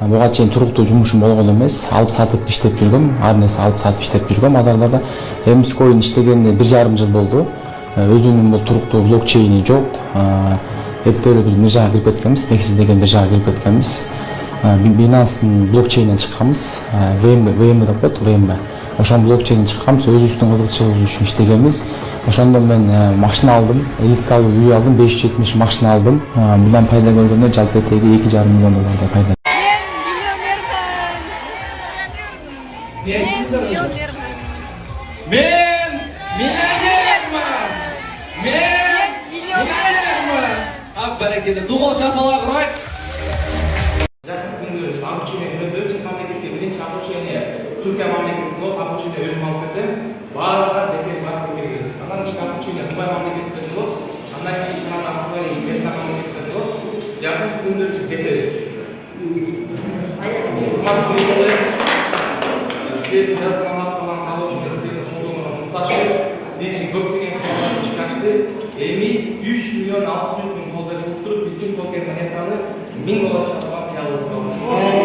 Буга чейин туруктуу жумушум болгон эмес. Алып сатып иштеп жүргөм. Ар нерсе алып сатып иштеп жүргөм. Азарларда Эмскойн иштегенине 1,5 жыл болду. Өзүнүн бул туруктуу блокчейни жок. Эптелүү бир мыжага кирип кеткенбиз, негизи деген бир жага кирип кеткенбиз. Binance'нын блокчейнинен чыкканбыз. VM деп коет, VM. Ошон блокчейнин чыкканбыз, өзүбүздүн кызыкчылыгыбыз үчүн иштегенбиз. Ошондон мен машина алдым, элиткалуу үй алдым, 570 машина алдым. Мындан пайда көргөндө жалпы теги $2,5 миллион пайда. Мен миллионермин. Баракелде, дугал шапалак урайт. Жакын күндөрү обучение өтөбүз, мамлекетке биринчи обучение Түркия мамлекетинде обучение өзүм алып кеттим. Баарына бекер барып келебиз. Анан кийин обучение Кытай мамлекетинде болот. Андан кийин Ишан Асылбай Вьетнам мамлекетинде болот. Жакын күндөрү биз кетебиз. Силердин жазганыңар калыбыңыз, силердин колдооңорго муктажбыз. Биз көптөгөн кызмат чыгачты. Эми 3,6 миллион колдоп туруп биздин токен монетаны $1000 чыгарганга кыялыбыз бар.